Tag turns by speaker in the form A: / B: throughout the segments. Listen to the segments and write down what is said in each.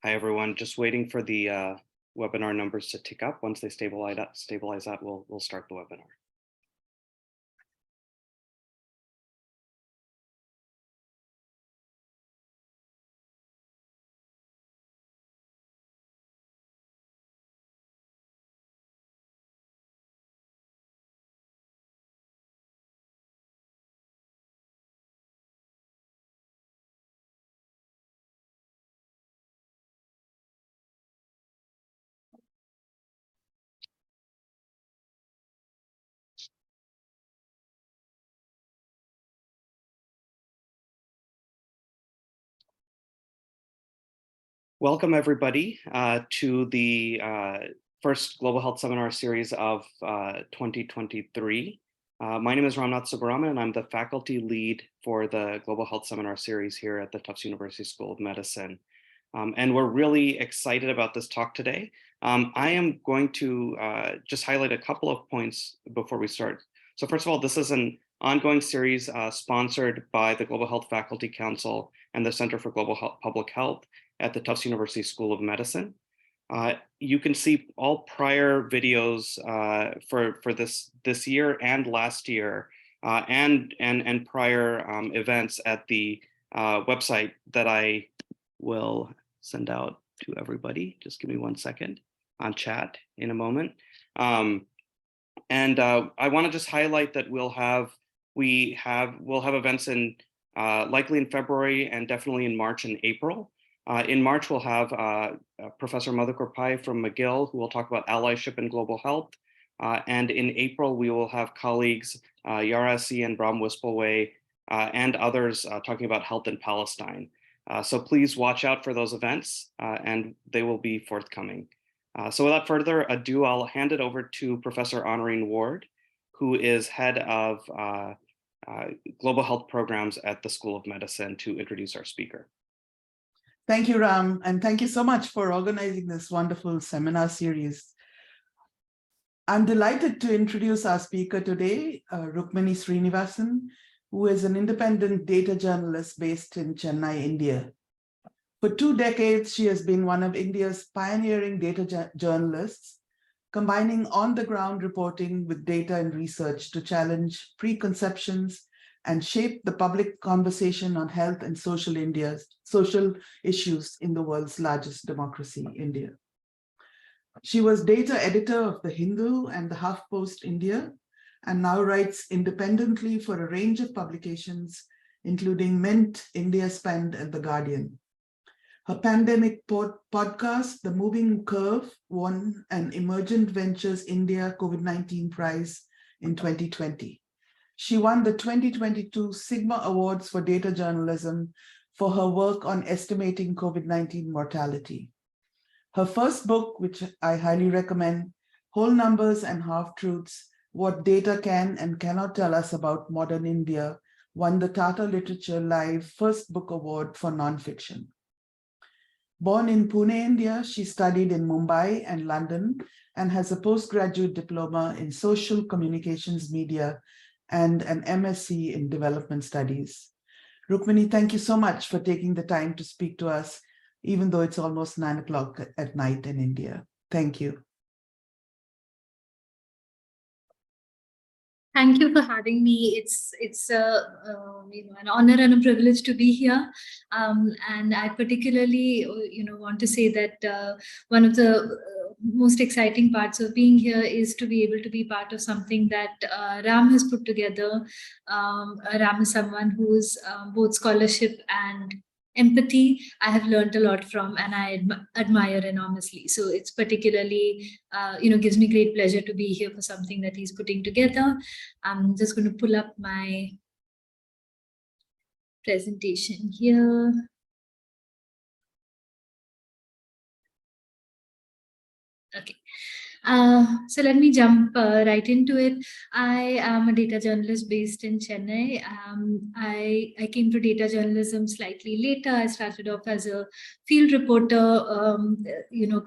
A: Hi, everyone. Just waiting for the webinar numbers to tick up. Once they stabilize that, we'll start the webinar. Welcome, everybody, to the first Global Health Seminar Series of 2023. My name is Ramnath Subbaraman, and I'm the faculty lead for the Global Health Seminar Series here at the Tufts University School of Medicine. And we're really excited about this talk today. I am going to just highlight a couple of points before we start. So first of all, this is an ongoing series sponsored by the Global Health Faculty Council and the Center for Global Public Health at the Tufts University School of Medicine. You can see all prior videos for this year and last year and prior events at the website that I will send out to everybody. Just give me 1 second on chat in a moment. I want to just highlight that we'll have events in likely in February and definitely in March and April. In March, we'll have Professor Madhukar Pai from McGill, who will talk about allyship and global health. And in April, we will have colleagues Yara C. and Bram Wispelwey and others talking about health in Palestine. So please watch out for those events, and they will be forthcoming. So without further ado, I'll hand it over to Professor Honorine Ward, who is head of global health programs at the School of Medicine, to introduce our speaker.
B: Thank you, Ram, and thank you so much for organizing this wonderful seminar series. I'm delighted to introduce our speaker today, Rukmini Srinivasan, who is an independent data journalist based in Chennai, India. For 2 decades, she has been one of India's pioneering data journalists, combining on-the-ground reporting with data and research to challenge preconceptions and shape the public conversation on health and social issues in the world's largest democracy, India. She was data editor of The Hindu and the HuffPost India, and now writes independently for a range of publications, including Mint, India Spend, and The Guardian. Her pandemic podcast, The Moving Curve, won an Emergent Ventures India COVID-19 prize in 2020. She won the 2022 Sigma Awards for Data Journalism for her work on estimating COVID-19 mortality. Her first book, which I highly recommend, Whole Numbers and Half-Truths, What Data Can and Cannot Tell Us About Modern India, won the Tata Literature Live First Book Award for Nonfiction. Born in Pune, India, she studied in Mumbai and London and has a postgraduate diploma in social communications media and an MSc in development studies. Rukmini, thank you so much for taking the time to speak to us, even though it's almost 9 o'clock at night in India. Thank you.
C: Thank you for having me. It's an honor and a privilege to be here, and I particularly want to say that one of the most exciting parts of being here is to be able to be part of something that Ram has put together. Ram is someone who's both scholarship and empathy I have learned a lot from, and I admire enormously. So it's particularly, gives me great pleasure to be here for something that he's putting together. I'm just going to pull up my presentation here. Okay. So let me jump right into it. I am a data journalist based in Chennai. I came to data journalism slightly later. I started off as a field reporter,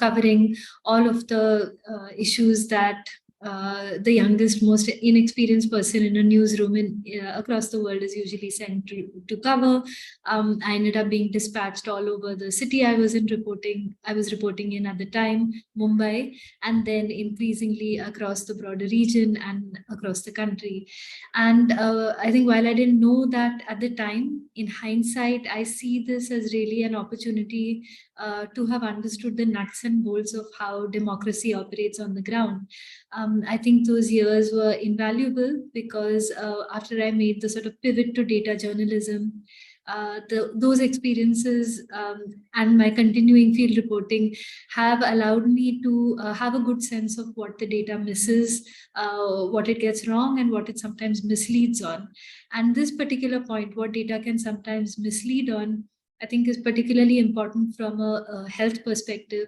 C: covering all of the issues that the youngest, most inexperienced person in a newsroom across the world is usually sent to cover. I ended up being dispatched all over the city I was reporting in at the time, Mumbai, and then increasingly across the broader region and across the country. And I think while I didn't know that at the time, in hindsight, I see this as really an opportunity to have understood the nuts and bolts of how democracy operates on the ground. I think those years were invaluable because after I made the sort of pivot to data journalism, those experiences and my continuing field reporting have allowed me to have a good sense of what the data misses, what it gets wrong, and what it sometimes misleads on. And this particular point, what data can sometimes mislead on, I think is particularly important from a health perspective.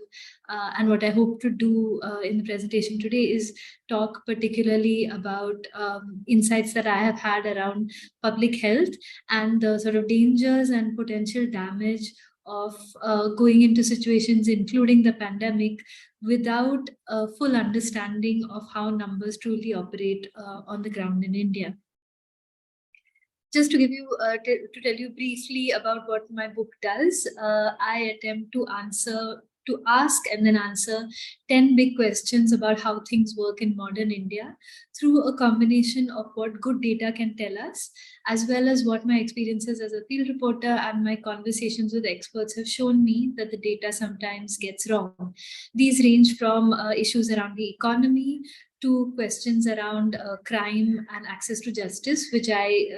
C: And what I hope to do in the presentation today is talk particularly about insights that I have had around public health and the sort of dangers and potential damage of going into situations, including the pandemic, without a full understanding of how numbers truly operate on the ground in India. Just to give you, to tell you briefly about what my book does, I attempt to ask and then answer 10 big questions about how things work in modern India through a combination of what good data can tell us, as well as what my experiences as a field reporter and my conversations with experts have shown me that the data sometimes gets wrong. These range from issues around the economy to questions around crime and access to justice, which I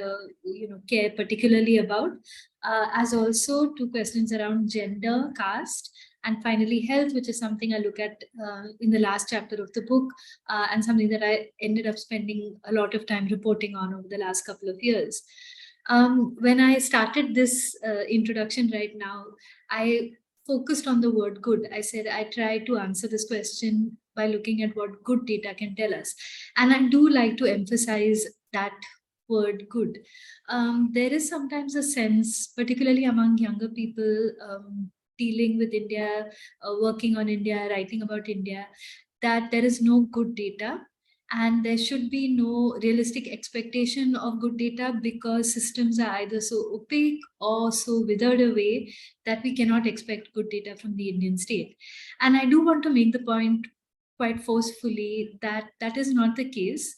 C: care particularly about, as also to questions around gender, caste, and finally health, which is something I look at in the last chapter of the book, and something that I ended up spending a lot of time reporting on over the last couple of years. When I started this introduction right now, I focused on the word good. I said I try to answer this question by looking at what good data can tell us. And I do like to emphasize that word good. There is sometimes a sense, particularly among younger people dealing with India, working on India, writing about India, that there is no good data. And there should be no realistic expectation of good data because systems are either so opaque or so withered away that we cannot expect good data from the Indian state. And I do want to make the point quite forcefully that that is not the case.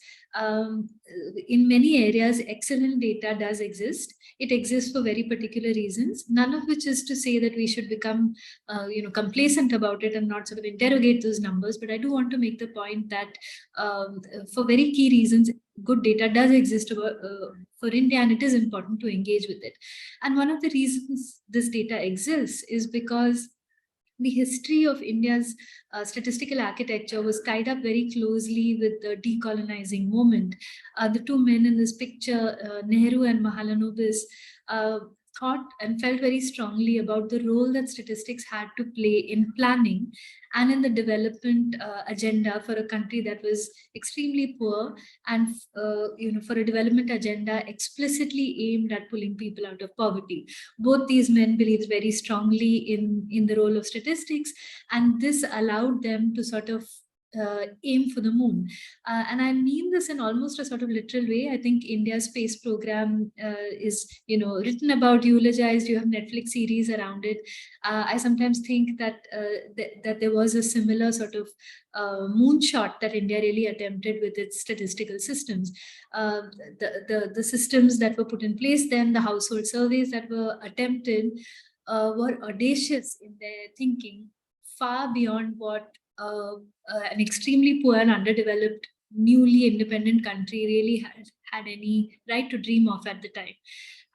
C: In many areas, excellent data does exist. It exists for very particular reasons, none of which is to say that we should become complacent about it and not sort of interrogate those numbers. But I do want to make the point that for very key reasons, good data does exist for India, and it is important to engage with it. And one of the reasons this data exists is because the history of India's statistical architecture was tied up very closely with the decolonizing movement. The two men in this picture, Nehru and Mahalanobis, thought and felt very strongly about the role that statistics had to play in planning and in the development agenda for a country that was extremely poor, and for a development agenda explicitly aimed at pulling people out of poverty. Both these men believed very strongly in the role of statistics, and this allowed them to sort of aim for the moon. And I mean this in almost a sort of literal way. I think India's space program is, written about, eulogized. You have Netflix series around it. I sometimes think that that there was a similar sort of moonshot that India really attempted with its statistical systems. The systems that were put in place then, the household surveys that were attempted, were audacious in their thinking, far beyond what an extremely poor and underdeveloped, newly independent country really had any right to dream of at the time.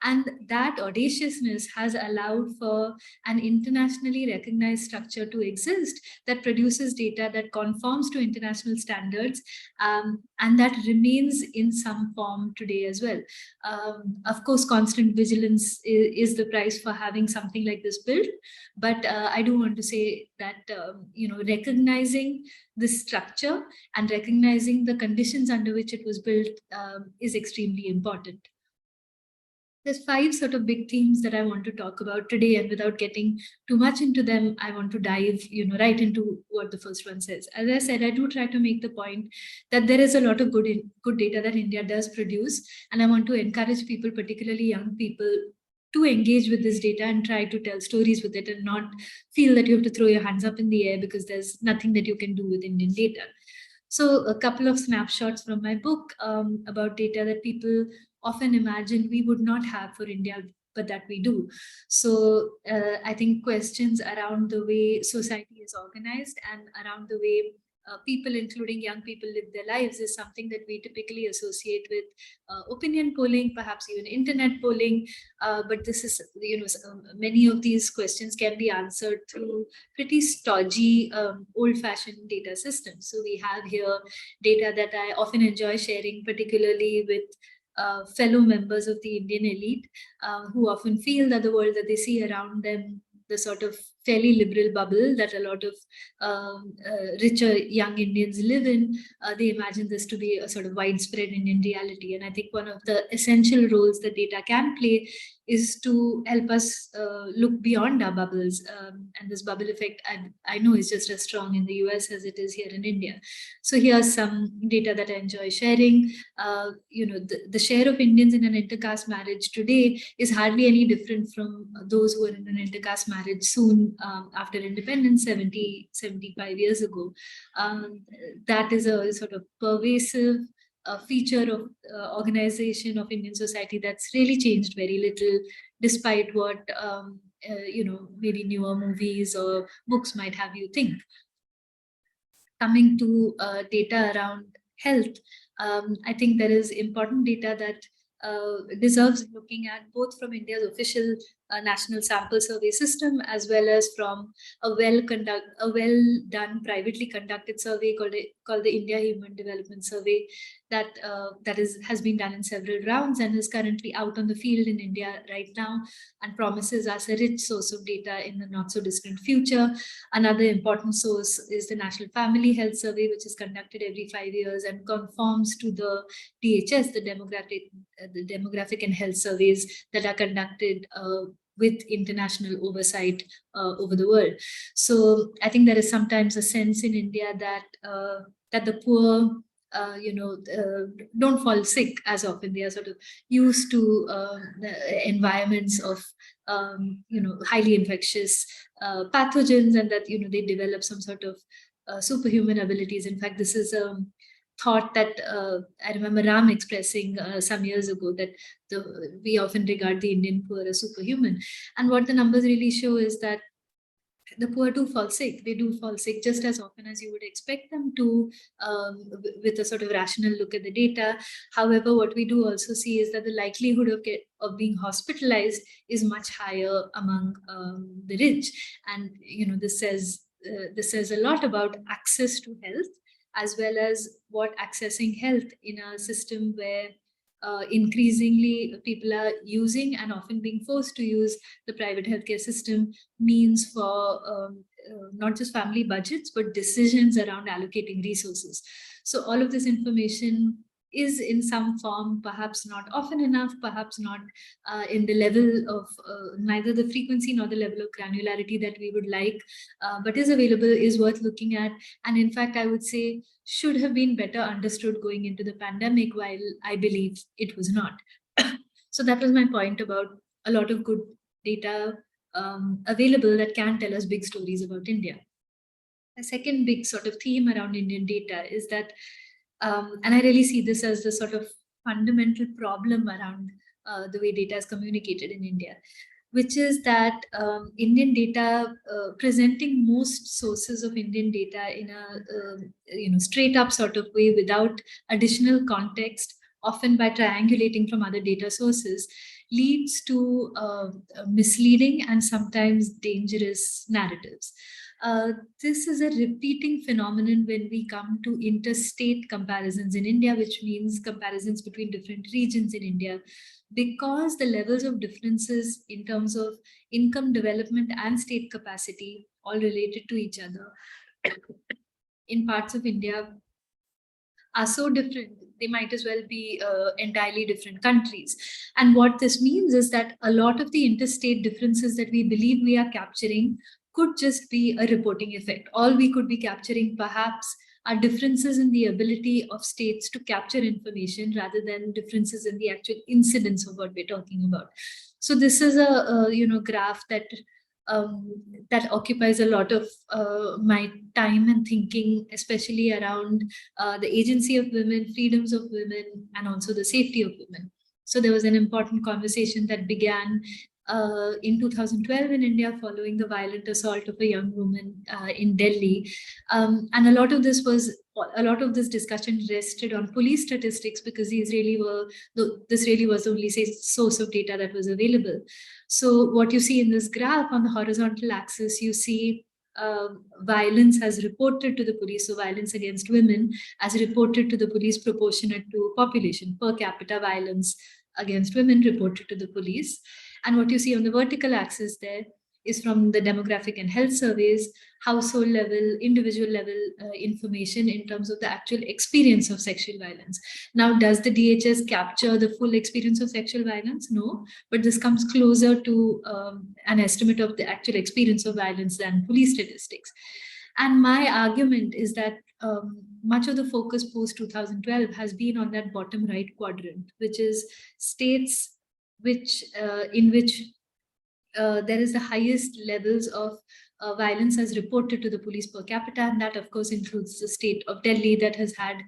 C: And that audaciousness has allowed for an internationally recognized structure to exist that produces data that conforms to international standards, and that remains in some form today as well. Of course, constant vigilance is the price for having something like this built. But I do want to say that, recognizing this structure and recognizing the conditions under which it was built is extremely important. There's 5 sort of big themes that I want to talk about today, and without getting too much into them, I want to dive, right into what the first one says. As I said, I do try to make the point that there is a lot of good data that India does produce, and I want to encourage people, particularly young people, to engage with this data and try to tell stories with it, and not feel that you have to throw your hands up in the air because there's nothing that you can do with Indian data. So a couple of snapshots from my book about data that people often imagine we would not have for India, but that we do. So I think questions around the way society is organized and around the way people, including young people, live their lives is something that we typically associate with opinion polling, perhaps even internet polling. But this is, many of these questions can be answered through pretty stodgy, old-fashioned data systems. So we have here data that I often enjoy sharing, particularly with fellow members of the Indian elite, who often feel that the world that they see around them, the sort of fairly liberal bubble that a lot of richer young Indians live in, they imagine this to be a sort of widespread Indian reality. And I think one of the essential roles that data can play is to help us look beyond our bubbles. And this bubble effect, I know, is just as strong in the US as it is here in India. So here's some data that I enjoy sharing. The share of Indians in an intercaste marriage today is hardly any different from those who were in an intercaste marriage soon after independence, 75 years ago. That is a sort of pervasive feature of organization of Indian society that's really changed very little, despite what maybe newer movies or books might have you think. Coming to data around health, I think there is important data that deserves looking at, both from India's official national sample survey system, as well as from a well done privately conducted survey called the India Human Development Survey that has been done in several rounds and is currently out on the field in India right now, and promises us a rich source of data in the not so distant future. Another important source is the National Family Health Survey, which is conducted every 5 years and conforms to the DHS, the demographic and health surveys that are conducted with international oversight over the world. So I think there is sometimes a sense in India that the poor don't fall sick as often. They are sort of used to the environments of highly infectious pathogens, and that they develop some sort of superhuman abilities. In fact, this is a thought that I remember Ram expressing some years ago, that we often regard the Indian poor as superhuman. And what the numbers really show is that the poor do fall sick. They do fall sick just as often as you would expect them to, with a sort of rational look at the data. However, what we do also see is that the likelihood of being hospitalized is much higher among the rich. And this says a lot about access to health, as well as what accessing health in a system where increasingly people are using and often being forced to use the private healthcare system means for not just family budgets, but decisions around allocating resources. So all of this information is in some form, perhaps not often enough, perhaps not in the level of neither the frequency nor the level of granularity that we would like, but is available, is worth looking at. And in fact, I would say should have been better understood going into the pandemic, while I believe it was not. So that was my point about a lot of good data available that can tell us big stories about India. The second big sort of theme around Indian data is that, and I really see this as the sort of fundamental problem around the way data is communicated in India, which is that Indian data, presenting most sources of Indian data in a straight up sort of way without additional context, often by triangulating from other data sources, leads to misleading and sometimes dangerous narratives. This is a repeating phenomenon when we come to interstate comparisons in India, which means comparisons between different regions in India, because the levels of differences in terms of income development and state capacity all related to each other in parts of India are so different, they might as well be entirely different countries. And what this means is that a lot of the interstate differences that we believe we are capturing could just be a reporting effect. All we could be capturing perhaps are differences in the ability of states to capture information rather than differences in the actual incidence of what we're talking about. So this is a graph that occupies a lot of my time and thinking, especially around the agency of women, freedoms of women, and also the safety of women. So there was an important conversation that began in 2012 in India following the violent assault of a young woman in Delhi. And a lot of this discussion rested on police statistics because this really was the only source of data that was available. So what you see in this graph on the horizontal axis, you see violence as reported to the police, so violence against women as reported to the police proportionate to population, per capita violence against women reported to the police. And what you see on the vertical axis there is from the demographic and health surveys, household level, individual level information in terms of the actual experience of sexual violence. Now, does the DHS capture the full experience of sexual violence? No, but this comes closer to an estimate of the actual experience of violence than police statistics. And my argument is that much of the focus post 2012 has been on that bottom right quadrant, which is states in which there is the highest levels of violence as reported to the police per capita, and that of course includes the state of Delhi that has had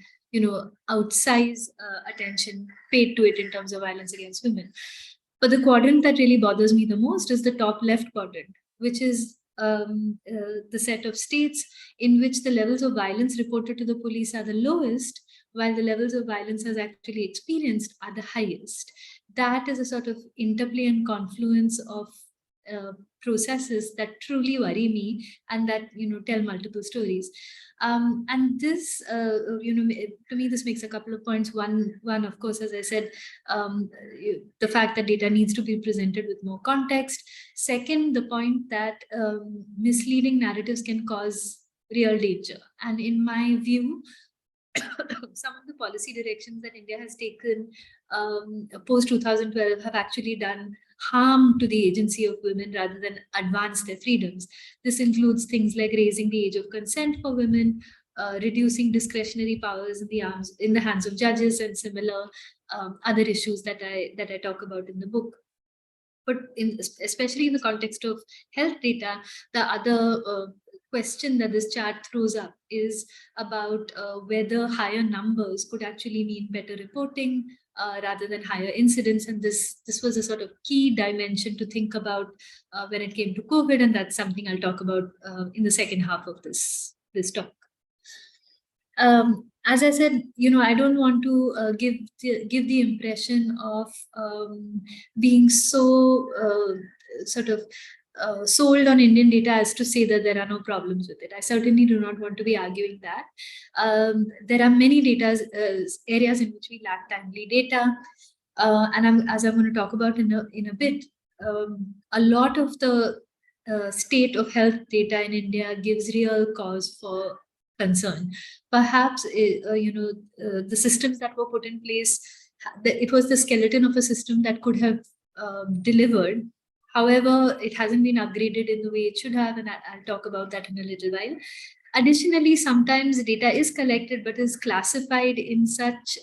C: outsized attention paid to it in terms of violence against women. But the quadrant that really bothers me the most is the top left quadrant, which is the set of states in which the levels of violence reported to the police are the lowest, while the levels of violence as actually experienced are the highest. That is a sort of interplay and confluence of processes that truly worry me and that tell multiple stories. And this, to me, this makes a couple of points. One, of course, as I said, the fact that data needs to be presented with more context. Second, the point that misleading narratives can cause real danger. And in my view, some of the policy directions that India has taken post 2012 have actually done harm to the agency of women rather than advance their freedoms. This includes things like raising the age of consent for women, reducing discretionary powers in the hands of judges, and similar other issues that I talk about in the book. But especially in the context of health data, the other question that this chart throws up is about whether higher numbers could actually mean better reporting rather than higher incidence. And this was a sort of key dimension to think about when it came to COVID, and that's something I'll talk about in the second half of this talk. As I said, I don't want to give the impression of being so sort of sold on Indian data as to say that there are no problems with it. I certainly do not want to be arguing that. There are many areas in which we lack timely data, and as I'm going to talk about in a bit, a lot of the state of health data in India gives real cause for concern. Perhaps the systems that were put in place, it was the skeleton of a system that could have delivered. However, it hasn't been upgraded in the way it should have, and I'll talk about that in a little while. Additionally, sometimes data is collected but is classified in such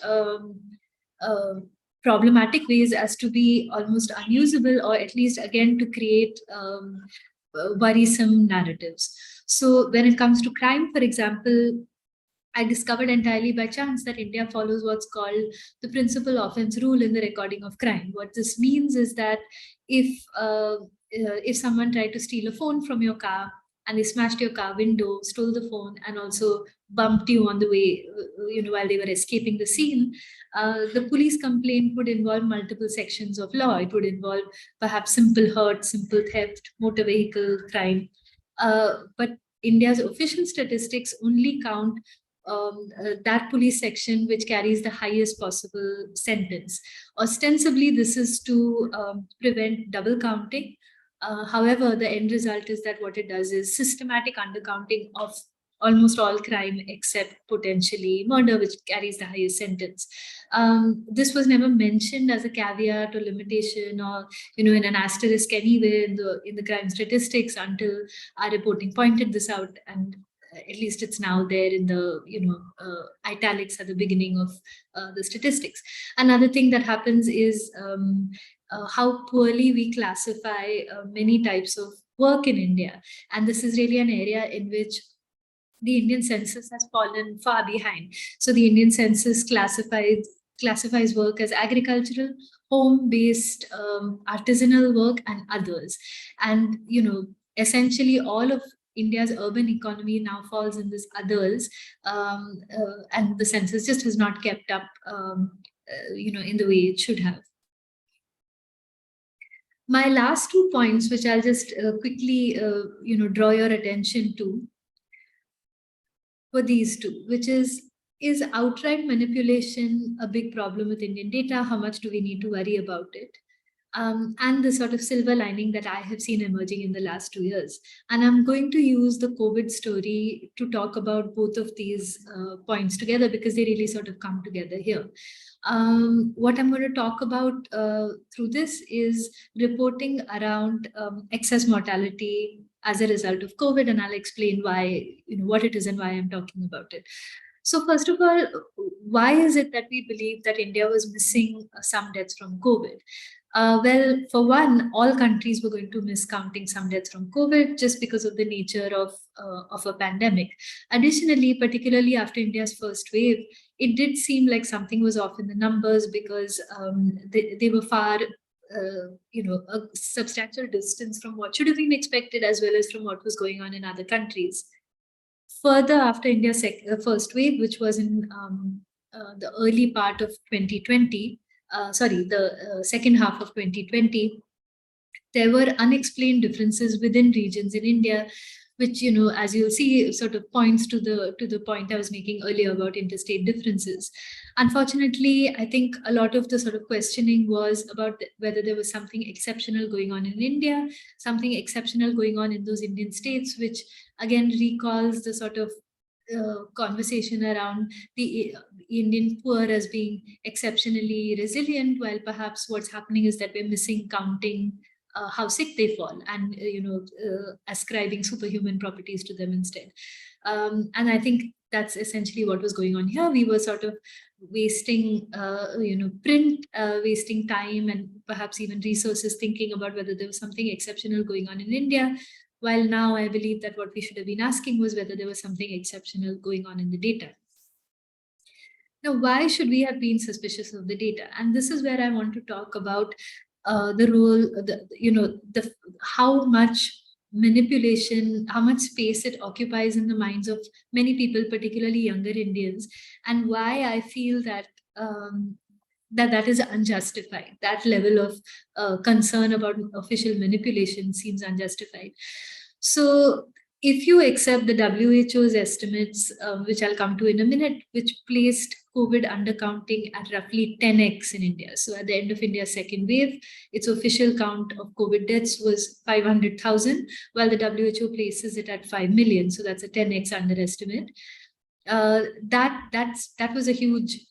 C: problematic ways as to be almost unusable, or at least again to create worrisome narratives. So when it comes to crime, for example, I discovered entirely by chance that India follows what's called the principal offense rule in the recording of crime. What this means is that if someone tried to steal a phone from your car, and they smashed your car window, stole the phone, and also bumped you on the way, while they were escaping the scene, the police complaint would involve multiple sections of law. It would involve perhaps simple hurt, simple theft, motor vehicle crime. But India's official statistics only count that police section which carries the highest possible sentence. Ostensibly, this is to prevent double counting. However, the end result is that what it does is systematic undercounting of almost all crime except potentially murder, which carries the highest sentence. This was never mentioned as a caveat or limitation, or in an asterisk anywhere in the crime statistics until our reporting pointed this out, and at least it's now there in the italics at the beginning of the statistics. Another thing that happens is how poorly we classify many types of work in India, and this is really an area in which the Indian census has fallen far behind. So the Indian census classifies work as agricultural, home-based, artisanal work, and others. And essentially all of India's urban economy now falls in this others, and the census just has not kept up, in the way it should have. My last 2 points, which I'll just quickly, draw your attention to, were these two, which is outright manipulation a big problem with Indian data? How much do we need to worry about it? And the sort of silver lining that I have seen emerging in the last 2 years. And I'm going to use the COVID story to talk about both of these points together, because they really sort of come together here. What I'm going to talk about through this is reporting around excess mortality as a result of COVID, and I'll explain why, what it is and why I'm talking about it. So first of all, why is it that we believe that India was missing some deaths from COVID? Well, for one, all countries were going to miss counting some deaths from COVID just because of the nature of a pandemic. Additionally, particularly after India's first wave, it did seem like something was off in the numbers, because they were far, a substantial distance from what should have been expected, as well as from what was going on in other countries. Further, after India's first wave, which was in the early part of 2020, the second half of 2020, there were unexplained differences within regions in India, which, as you'll see, sort of points to the point I was making earlier about interstate differences. Unfortunately, I think a lot of the sort of questioning was about whether there was something exceptional going on in India, something exceptional going on in those Indian states, which again recalls the sort of conversation around the Indian poor as being exceptionally resilient, while perhaps what's happening is that we're missing counting how sick they fall, and ascribing superhuman properties to them instead. And I think that's essentially what was going on here. We were sort of wasting wasting time and perhaps even resources thinking about whether there was something exceptional going on in India, while now I believe that what we should have been asking was whether there was something exceptional going on in the data. Now, why should we have been suspicious of the data? And this is where I want to talk about the role, how much manipulation, how much space it occupies in the minds of many people, particularly younger Indians, and why I feel that that is unjustified. That level of concern about official manipulation seems unjustified. So if you accept the WHO's estimates, which I'll come to in a minute, which placed COVID undercounting at roughly 10x in India. So at the end of India's second wave, its official count of COVID deaths was 500,000, while the WHO places it at 5 million. So that's a 10x underestimate. That was a huge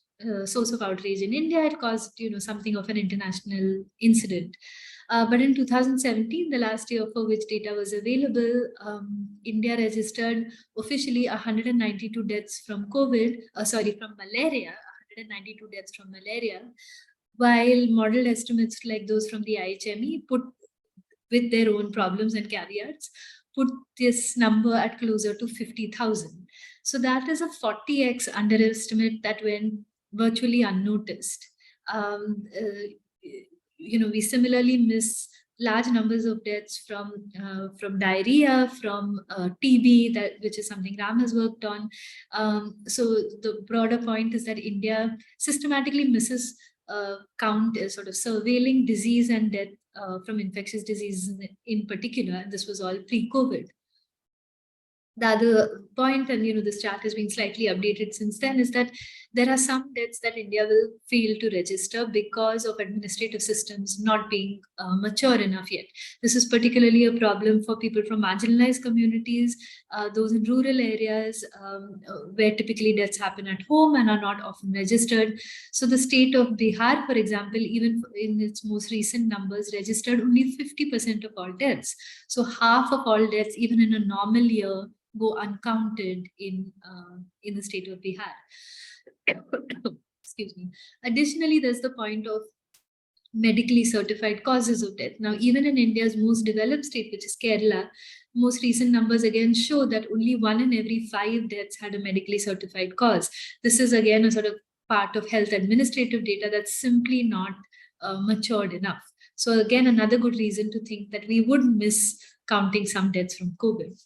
C: source of outrage in India. It caused, something of an international incident. But in 2017, the last year for which data was available, India registered officially 192 deaths from from malaria, 192 deaths from malaria, while model estimates like those from the IHME with their own problems and caveats, put this number at closer to 50,000. So that is a 40x underestimate that went virtually unnoticed. We similarly miss large numbers of deaths from diarrhea, from TB, which is something Ram has worked on. So the broader point is that India systematically misses count sort of surveilling disease and death from infectious diseases in particular, and this was all pre-COVID. The other point, and this chart has been slightly updated since then, is that there are some deaths that India will fail to register because of administrative systems not being mature enough yet. This is particularly a problem for people from marginalized communities, those in rural areas where typically deaths happen at home and are not often registered. So the state of Bihar, for example, even in its most recent numbers, registered only 50% of all deaths. So half of all deaths, even in a normal year, go uncounted in the state of Bihar. Excuse me. Additionally, there's the point of medically certified causes of death. Now, even in India's most developed state, which is Kerala, most recent numbers again show that only 1 in every 5 deaths had a medically certified cause. This is again a sort of part of health administrative data that's simply not matured enough. So again, another good reason to think that we would miss counting some deaths from COVID.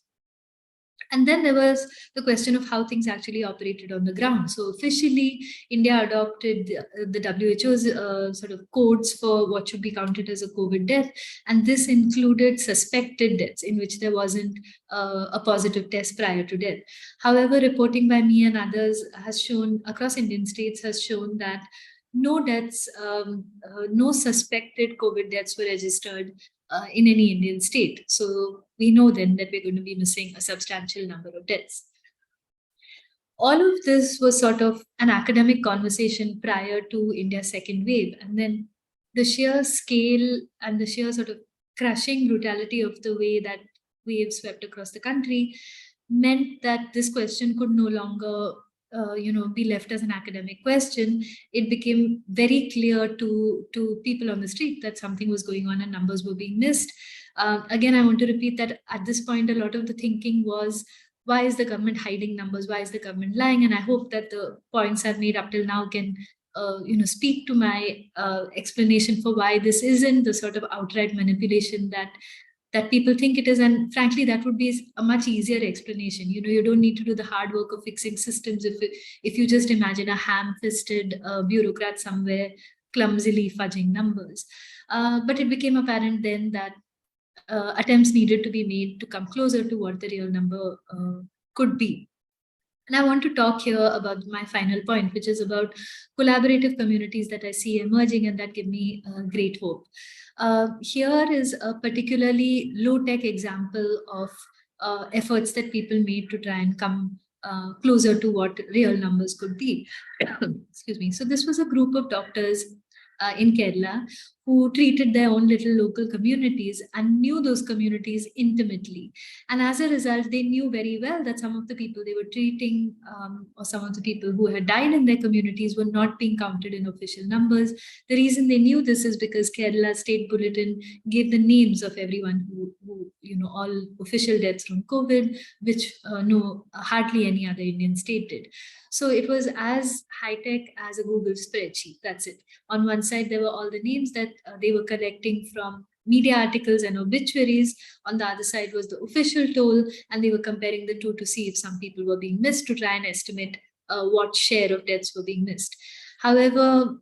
C: And then there was the question of how things actually operated on the ground. So officially, India adopted the WHO's sort of codes for what should be counted as a COVID death. And this included suspected deaths in which there wasn't a positive test prior to death. However, reporting by me and others has shown across Indian states has shown that no deaths, no suspected COVID deaths were registered in any Indian state. So we know then that we're going to be missing a substantial number of deaths. All of this was sort of an academic conversation prior to India's second wave. And then the sheer scale and the sheer sort of crushing brutality of the way that wave swept across the country meant that this question could no longer be left as an academic question. It became very clear to people on the street that something was going on and numbers were being missed. Again, I want to repeat that at this point, a lot of the thinking was, why is the government hiding numbers? Why is the government lying? And I hope that the points I've made up till now can speak to my explanation for why this isn't the sort of outright manipulation that people think it is. And frankly, that would be a much easier explanation. You don't need to do the hard work of fixing systems if you just imagine a ham-fisted bureaucrat somewhere clumsily fudging numbers. But it became apparent then that attempts needed to be made to come closer to what the real number could be. And I want to talk here about my final point, which is about collaborative communities that I see emerging and that give me great hope. Here is a particularly low-tech example of efforts that people made to try and come closer to what real numbers could be. Excuse me. So this was a group of doctors in Kerala who treated their own little local communities and knew those communities intimately. And as a result, they knew very well that some of the people they were treating or some of the people who had died in their communities were not being counted in official numbers. The reason they knew this is because Kerala State Bulletin gave the names of everyone who all official deaths from COVID, which no hardly any other Indian state did. So it was as high-tech as a Google spreadsheet. That's it. On one side, there were all the names that they were collecting from media articles and obituaries. On the other side was the official toll, and they were comparing the two to see if some people were being missed to try and estimate what share of deaths were being missed. However,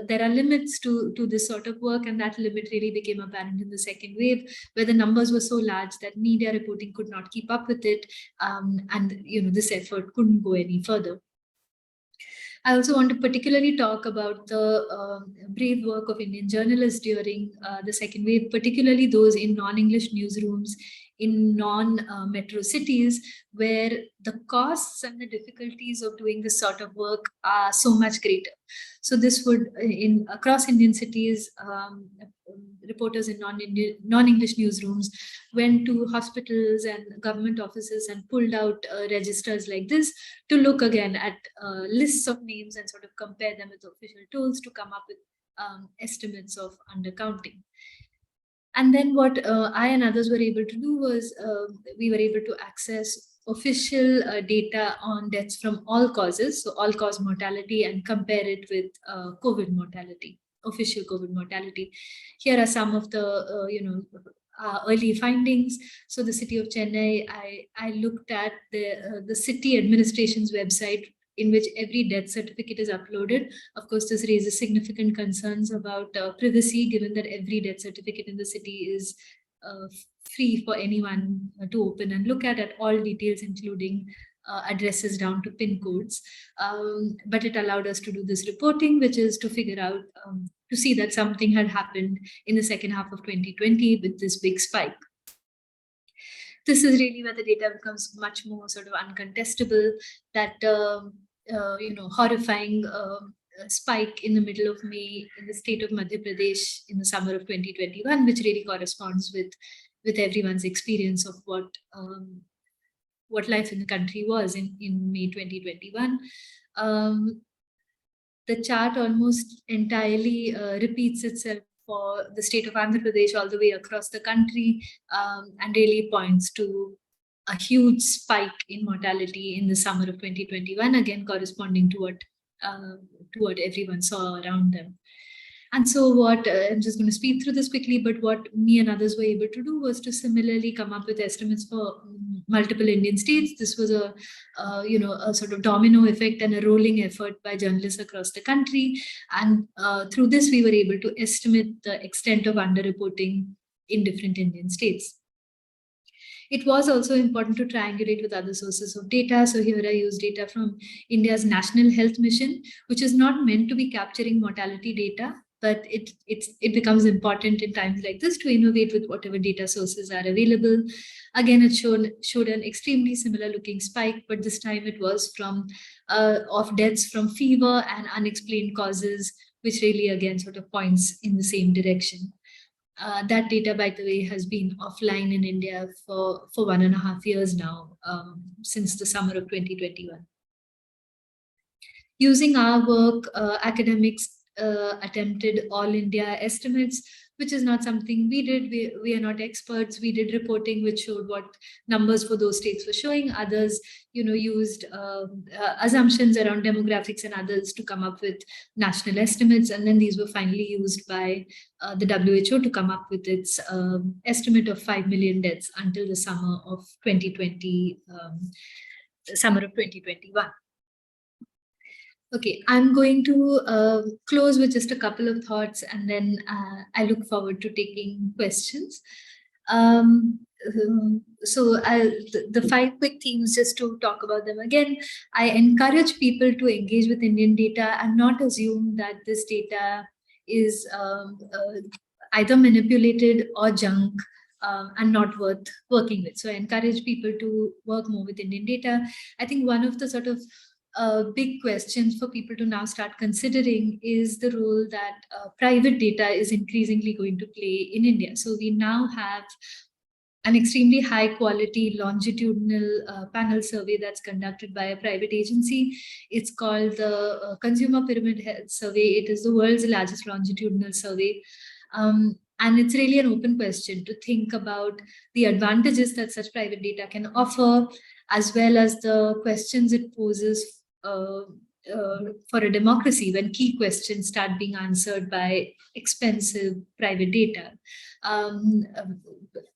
C: there are limits to this sort of work, and that limit really became apparent in the second wave, where the numbers were so large that media reporting could not keep up with it, and this effort couldn't go any further. I also want to particularly talk about the brave work of Indian journalists during the second wave, particularly those in non-English newsrooms in non-metro cities, where the costs and the difficulties of doing this sort of work are so much greater. So this would, across Indian cities, reporters in non-English newsrooms went to hospitals and government offices and pulled out registers like this to look again at lists of names and sort of compare them with official tools to come up with estimates of undercounting. And then what I and others were able to do was we were able to access official data on deaths from all causes, so all-cause mortality, and compare it with COVID mortality. official COVID mortality. Here are some of the early findings. So the city of Chennai, I looked at the city administration's website, in which every death certificate is uploaded. Of course, this raises significant concerns about privacy, given that every death certificate in the city is free for anyone to open and look at all details, including addresses down to PIN codes. But it allowed us to do this reporting, which is to figure out, to see that something had happened in the second half of 2020 with this big spike. This is really where the data becomes much more sort of uncontestable, that horrifying spike in the middle of May in the state of Madhya Pradesh in the summer of 2021, which really corresponds with everyone's experience of what life in the country was in May 2021. The chart almost entirely repeats itself for the state of Andhra Pradesh all the way across the country, and really points to a huge spike in mortality in the summer of 2021, again corresponding to what everyone saw around them. And so what, I'm just going to speed through this quickly, but what me and others were able to do was to similarly come up with estimates for multiple Indian states. This was a sort of domino effect and a rolling effort by journalists across the country. And through this, we were able to estimate the extent of underreporting in different Indian states. It was also important to triangulate with other sources of data. So here I use data from India's National Health Mission, which is not meant to be capturing mortality data, but it becomes important in times like this to innovate with whatever data sources are available. Again, it showed an extremely similar looking spike, but this time it was of deaths from fever and unexplained causes, which really again sort of points in the same direction. That data, by the way, has been offline in India for 1.5 years now, since the summer of 2021. Using our work, academics attempted all India estimates, which is not something we did. We are not experts. We did reporting which showed what numbers for those states were showing. Others, used assumptions around demographics and others to come up with national estimates. And then these were finally used by the WHO to come up with its estimate of 5 million deaths until the summer of 2020, summer of 2021. Okay, I'm going to close with just a couple of thoughts, and then I look forward to taking questions. So the 5 quick themes, just to talk about them again. I encourage people to engage with Indian data and not assume that this data is either manipulated or junk and not worth working with. So I encourage people to work more with Indian data. I think one of the sort of big questions for people to now start considering is the role that private data is increasingly going to play in India. So we now have an extremely high quality longitudinal panel survey that's conducted by a private agency. It's called the Consumer Pyramid Health Survey. It is the world's largest longitudinal survey. And it's really an open question to think about the advantages that such private data can offer, as well as the questions it poses for a democracy when key questions start being answered by expensive private data.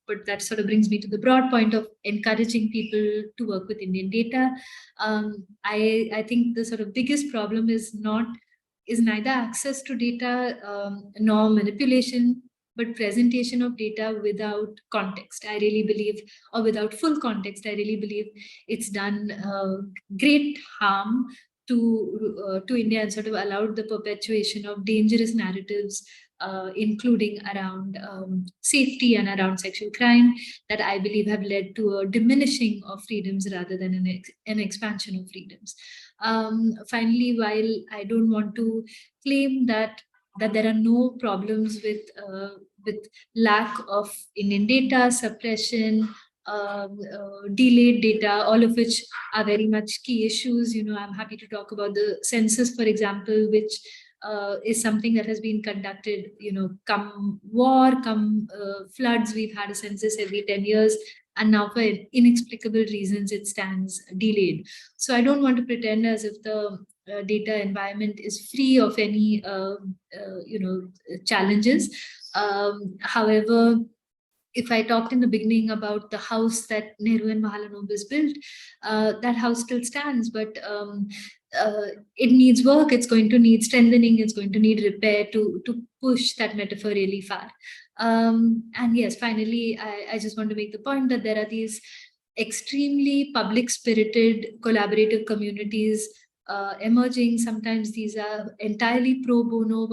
C: But that sort of brings me to the broad point of encouraging people to work with Indian data. I think the sort of biggest problem is neither access to data nor manipulation, but presentation of data without context. I really believe, or without full context, I really believe it's done great harm to India and sort of allowed the perpetuation of dangerous narratives, including around safety and around sexual crime, that I believe have led to a diminishing of freedoms rather than an expansion of freedoms. Finally, while I don't want to claim that there are no problems with lack of Indian data, suppression, delayed data, all of which are very much key issues. I'm happy to talk about the census, for example, which is something that has been conducted, come war, come floods. We've had a census every 10 years. And now for inexplicable reasons, it stands delayed. So I don't want to pretend as if the data environment is free of any challenges. However, if I talked in the beginning about the house that Nehru and Mahalanobis built, that house still stands, but it needs work. It's going to need strengthening. It's going to need repair to push that metaphor really far. And yes, finally, I just want to make the point that there are these extremely public-spirited collaborative communities emerging. Sometimes these are entirely pro bono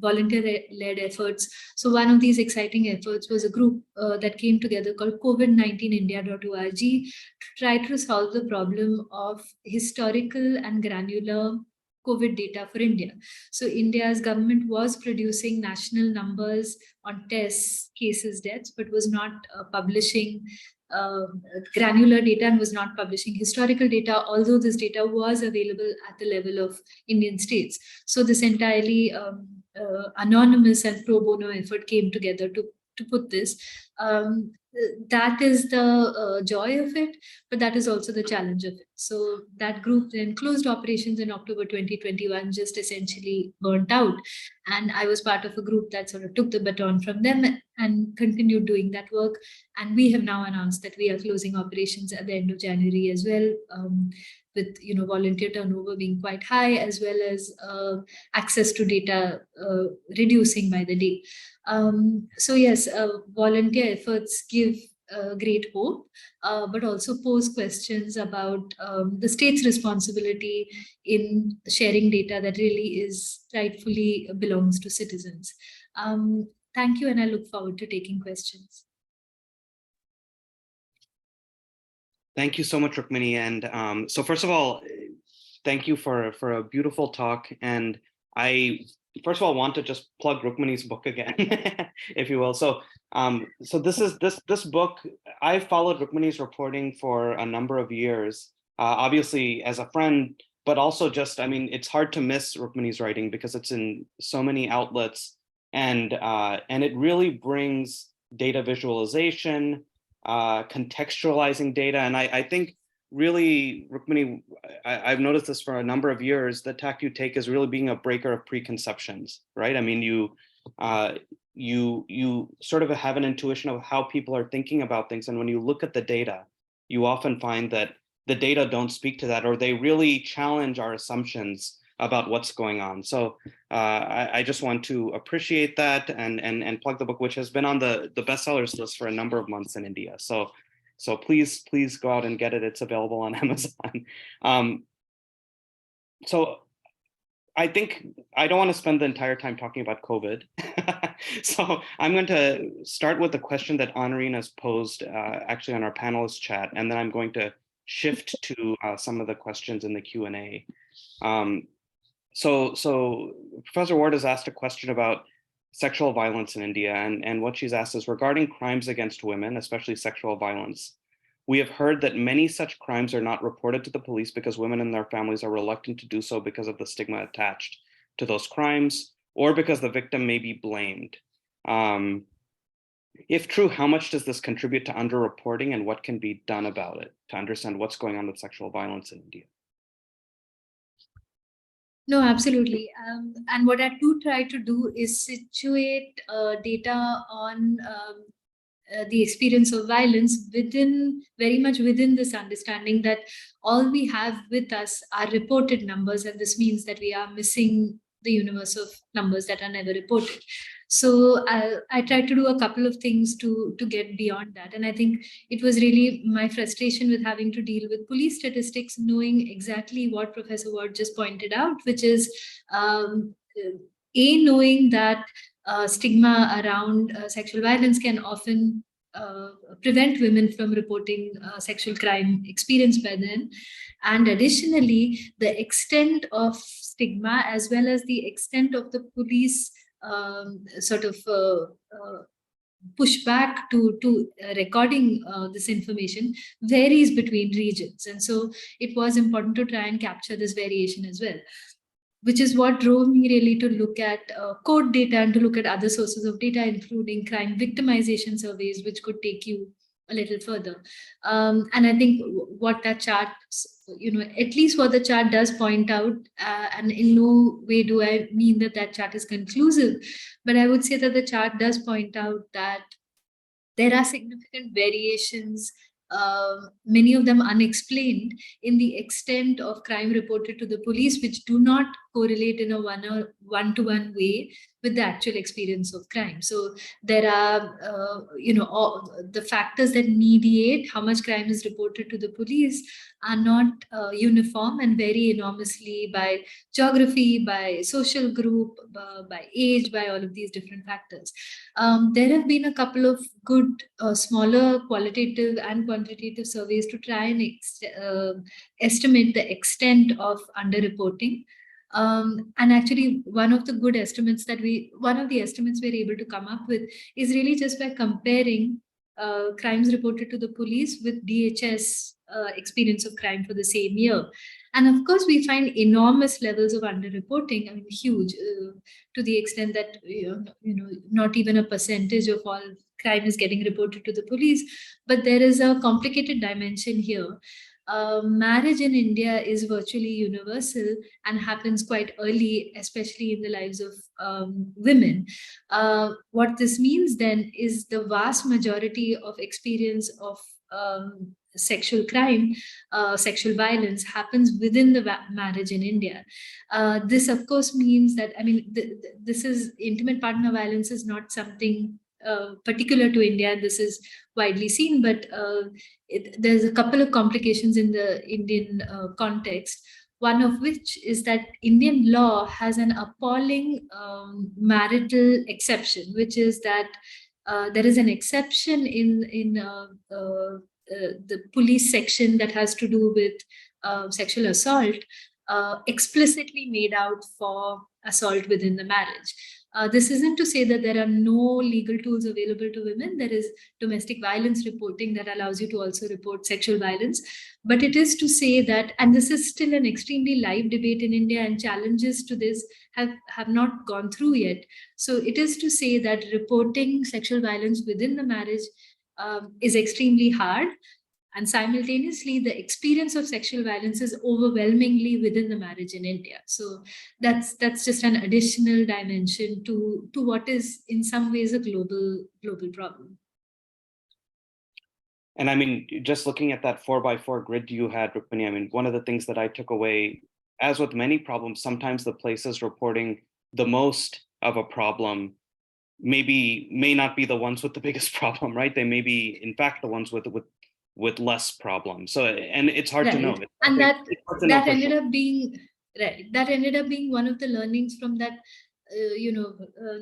C: volunteer-led efforts. So one of these exciting efforts was a group that came together called COVID-19india.org to try to solve the problem of historical and granular COVID data for India. So India's government was producing national numbers on tests, cases, deaths, but was not publishing granular data and was not publishing historical data, although this data was available at the level of Indian states. So this entirely anonymous and pro bono effort came together to put this. That is the joy of it, but that is also the challenge of it. So that group then closed operations in October 2021, just essentially burnt out. And I was part of a group that sort of took the baton from them and continued doing that work. And we have now announced that we are closing operations at the end of January as well, with volunteer turnover being quite high, as well as access to data reducing by the day. So yes, volunteer efforts give great hope, but also pose questions about the state's responsibility in sharing data that really rightfully belongs to citizens. Thank you, and I look forward to taking questions.
A: Thank you so much, Rukmini. And so first of all, thank you for a beautiful talk. And I, first of all, want to just plug Rukmini's book again, if you will. So this book, I followed Rukmini's reporting for a number of years, obviously as a friend, but also just, I mean, it's hard to miss Rukmini's writing because it's in so many outlets, and it really brings data visualization, contextualizing data. And I think really, Rukmini, I've noticed this for a number of years, the tack you take is really being a breaker of preconceptions, right? I mean, you sort of have an intuition of how people are thinking about things. And when you look at the data, you often find that the data don't speak to that, or they really challenge our assumptions about what's going on. So I just want to appreciate that and plug the book, which has been on the bestsellers list for a number of months in India. So please go out and get it. It's available on Amazon. So I think I don't want to spend the entire time talking about COVID. So I'm going to start with the question that Honorine has posed actually on our panelist chat, and then I'm going to shift to some of the questions in the Q&A. So Professor Ward has asked a question about sexual violence in India, and what she's asked is regarding crimes against women, especially sexual violence. We have heard that many such crimes are not reported to the police because women and their families are reluctant to do so because of the stigma attached to those crimes, or because the victim may be blamed. If true, how much does this contribute to underreporting, and what can be done about it to understand what's going on with sexual violence in India?
C: No, absolutely. And what I do try to do is situate data on the experience of violence very much within this understanding that all we have with us are reported numbers, and this means that we are missing the universe of numbers that are never reported. So I tried to do a couple of things to get beyond that. And I think it was really my frustration with having to deal with police statistics, knowing exactly what Professor Ward just pointed out, which is knowing that stigma around sexual violence can often prevent women from reporting sexual crime experienced by them. And additionally, the extent of stigma as well as the extent of the police sort of pushback to recording this information varies between regions. And so it was important to try and capture this variation as well, which is what drove me really to look at court data and to look at other sources of data, including crime victimization surveys, which could take you a little further. And I think what that chart at least what the chart does point out, and in no way do I mean that that chart is conclusive, but I would say that the chart does point out that there are significant variations, many of them unexplained, in the extent of crime reported to the police, which do not correlate in a one-to-one way with the actual experience of crime. So there are, all the factors that mediate how much crime is reported to the police are not uniform and vary enormously by geography, by social group, by age, by all of these different factors. There have been a couple of good smaller qualitative and quantitative surveys to try and estimate the extent of underreporting. And actually, one of the estimates we're able to come up with is really just by comparing crimes reported to the police with DHS experience of crime for the same year. And of course, we find enormous levels of underreporting, I mean, huge, to the extent that, not even a percentage of all crime is getting reported to the police. But there is a complicated dimension here. Marriage in India is virtually universal and happens quite early, especially in the lives of women. What this means then is the vast majority of experience of sexual crime, sexual violence happens within the marriage in India. This, of course, means that, this is intimate partner violence is not something particular to India. This is widely seen, but there's a couple of complications in the Indian context. One of which is that Indian law has an appalling marital exception, which is that there is an exception in the police section that has to do with sexual assault, explicitly made out for assault within the marriage. This isn't to say that there are no legal tools available to women. There is domestic violence reporting that allows you to also report sexual violence. But it is to say that, and this is still an extremely live debate in India, and challenges to this have not gone through yet. So it is to say that reporting sexual violence within the marriage is extremely hard. And simultaneously, the experience of sexual violence is overwhelmingly within the marriage in India. So that's just an additional dimension to what is in some ways a global problem.
A: And I mean, just looking at that 4x4 grid you had, Rukmini, I mean, one of the things that I took away, as with many problems, sometimes the places reporting the most of a problem may not be the ones with the biggest problem, right? They may be, in fact, the ones with less problems. So, and it's hard to know.
C: And that ended up being right. That ended up being one of the learnings from that,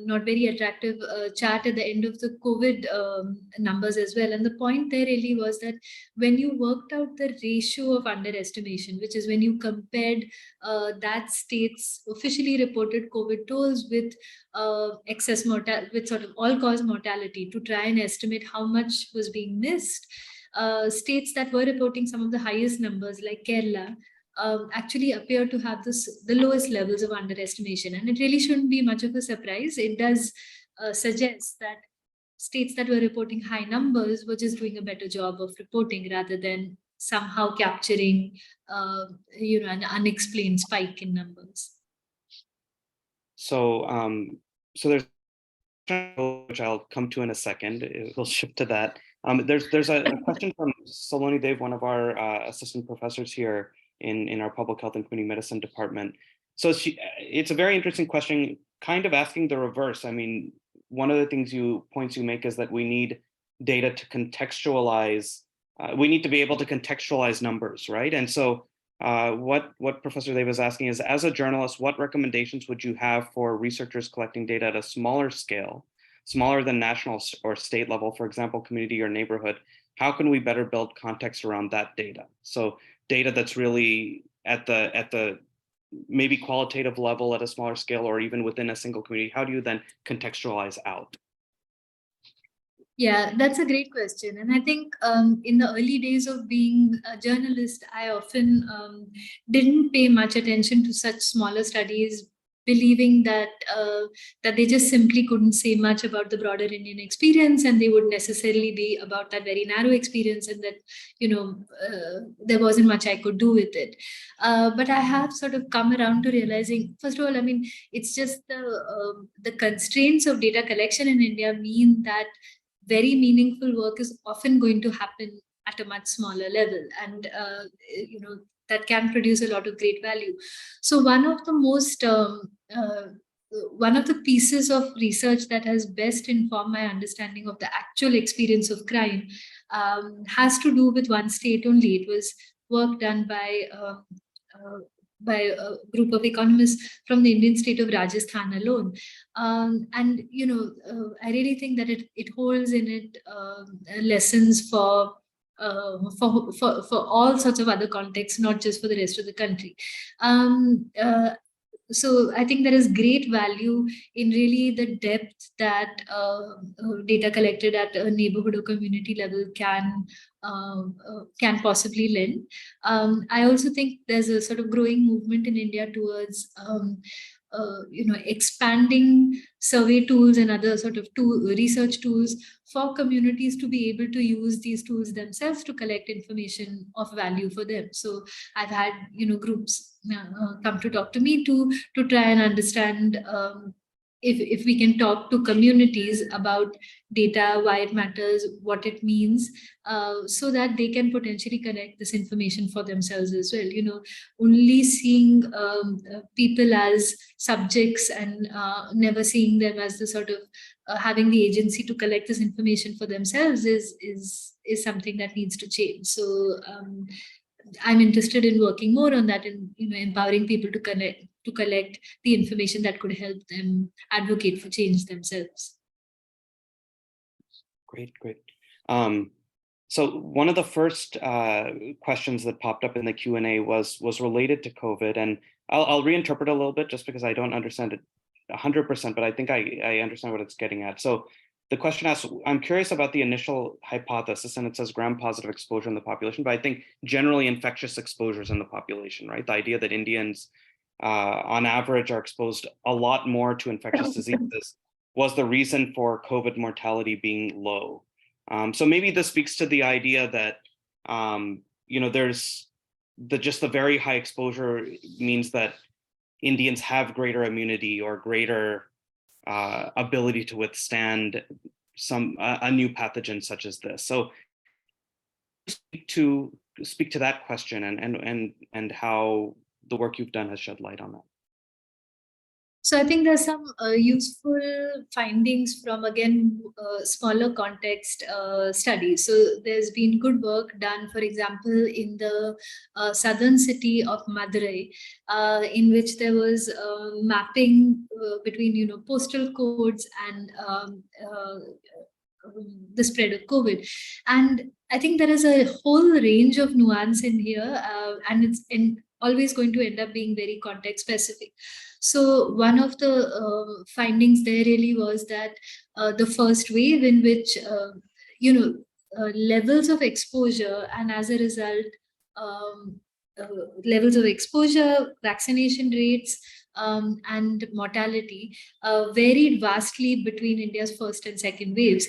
C: not very attractive chart at the end of the COVID numbers as well. And the point there really was that when you worked out the ratio of underestimation, which is when you compared that state's officially reported COVID tolls with excess mortality, with sort of all-cause mortality, to try and estimate how much was being missed. States that were reporting some of the highest numbers, like Kerala, actually appear to have the lowest levels of underestimation. And it really shouldn't be much of a surprise. It does suggest that states that were reporting high numbers were just doing a better job of reporting rather than somehow capturing an unexplained spike in numbers.
A: So there's, which I'll come to in a second. We'll shift to that. There's a question from Saloni Dev, one of our assistant professors here in our public health and community medicine department. So it's a very interesting question, kind of asking the reverse. I mean, one of the points you make is that we need data to contextualize. We need to be able to contextualize numbers, right? And so what Professor Dev is asking is, as a journalist, what recommendations would you have for researchers collecting data at a smaller scale, smaller than national or state level, for example, community or neighborhood? How can we better build context around that data? So data that's really at the maybe qualitative level at a smaller scale, or even within a single community, how do you then contextualize out?
C: Yeah, that's a great question. And I think in the early days of being a journalist, I often didn't pay much attention to such smaller studies believing that that they just simply couldn't say much about the broader Indian experience, and they would necessarily be about that very narrow experience, and that there wasn't much I could do with it. But I have sort of come around to realizing, first of all, I mean, it's just the constraints of data collection in India mean that very meaningful work is often going to happen at a much smaller level, and that can produce a lot of great value. So one of the pieces of research that has best informed my understanding of the actual experience of crime has to do with one state only. It was work done by a group of economists from the Indian state of Rajasthan alone. I really think that it holds in it lessons for all sorts of other contexts, not just for the rest of the country. So I think there is great value in really the depth that data collected at a neighborhood or community level can possibly lend. I also think there's a sort of growing movement in India towards expanding survey tools and other sort of research tools for communities to be able to use these tools themselves to collect information of value for them. So I've had groups come to talk to me to try and understand if we can talk to communities about data, why it matters, what it means, so that they can potentially connect this information for themselves as well. Only seeing people as subjects and never seeing them as the sort of having the agency to collect this information for themselves is something that needs to change. So I'm interested in working more on that, and empowering people to collect the information that could help them advocate for change themselves.
A: Great. So one of the first questions that popped up in the Q&A was related to COVID, and I'll reinterpret a little bit just because I don't understand it 100%, but I think I understand what it's getting at. So the question asks, I'm curious about the initial hypothesis, and it says gram-positive exposure in the population, but I think generally infectious exposures in the population, right? The idea that Indians on average are exposed a lot more to infectious diseases was the reason for COVID mortality being low. So maybe this speaks to the idea that, there's the very high exposure means that Indians have greater immunity or greater ability to withstand a new pathogen such as this. So speak to that question and how the work you've done has shed light on that.
C: So I think there's some useful findings from, again, smaller context studies. So there's been good work done, for example, in the southern city of Madurai, in which there was mapping between, postal codes and the spread of COVID. And I think there is a whole range of nuance in here, and it's always going to end up being very context specific. So one of the findings there really was that the first wave in which, levels of exposure, and as a result, levels of exposure, vaccination rates, and mortality varied vastly between India's first and second waves.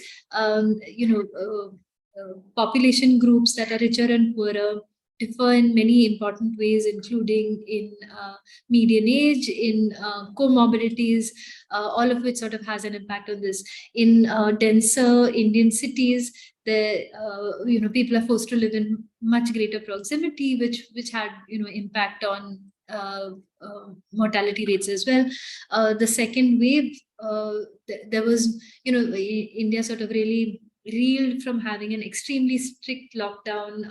C: Population groups that are richer and poorer differ in many important ways, including in median age, in comorbidities, all of which sort of has an impact on this. In denser Indian cities, people are forced to live in much greater proximity, which had impact on mortality rates as well. The second wave, there was India sort of really reeled from having an extremely strict lockdown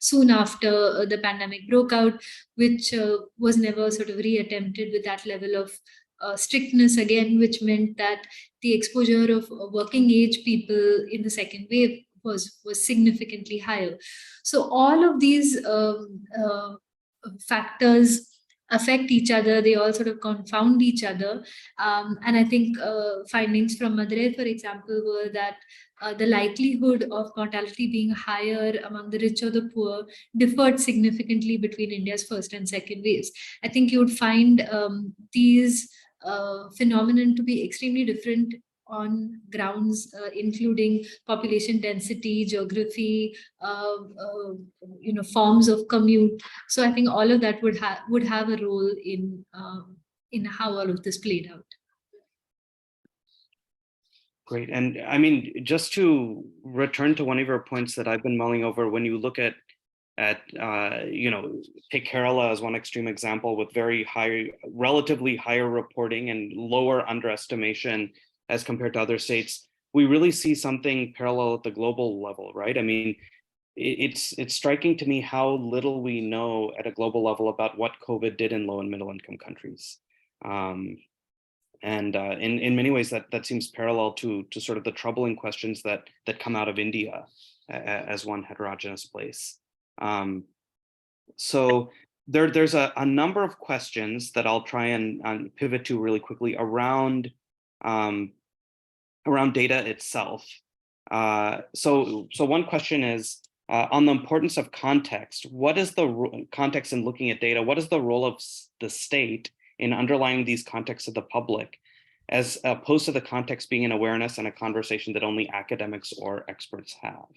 C: soon after the pandemic broke out, which was never sort of reattempted with that level of strictness again, which meant that the exposure of working age people in the second wave was significantly higher. So all of these factors affect each other. They all sort of confound each other. And I think findings from Madurai, for example, were that the likelihood of mortality being higher among the rich or the poor differed significantly between India's first and second waves. I think you would find these phenomenon to be extremely different on grounds including population density, geography, forms of commute. So I think all of that would have a role in how all of this played out.
A: Great. And I mean, just to return to one of your points that I've been mulling over, when you look at take Kerala as one extreme example with very high, relatively higher reporting and lower underestimation as compared to other states, we really see something parallel at the global level, right? I mean, it's striking to me how little we know at a global level about what COVID did in low and middle income countries. And in many ways, that seems parallel to sort of the troubling questions that come out of India as one heterogeneous place. So there's a number of questions that I'll try and pivot to really quickly around data itself. So one question is on the importance of context. What is the context in looking at data? What is the role of the state in underlying these contexts of the public, as opposed to the context being an awareness and a conversation that only academics or experts have?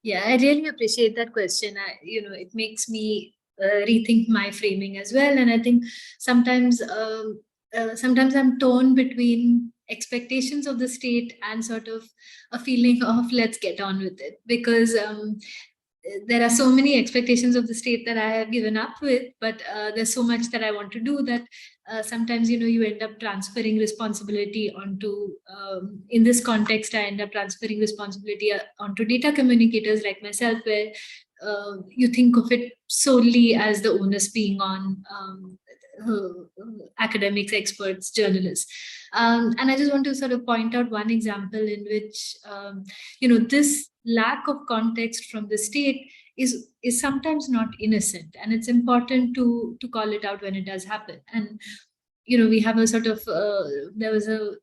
C: Yeah, I really appreciate that question. It makes me rethink my framing as well. And I think sometimes I'm torn between expectations of the state and sort of a feeling of let's get on with it, because there are so many expectations of the state that I have given up with, but there's so much that I want to do that sometimes, you end up transferring responsibility onto, in this context, I end up transferring responsibility onto data communicators like myself, where you think of it solely as the onus being on academics, experts, journalists. And I just want to sort of point out one example in which, this lack of context from the state is sometimes not innocent, and it's important to call it out when it does happen. And we have a sort of there was a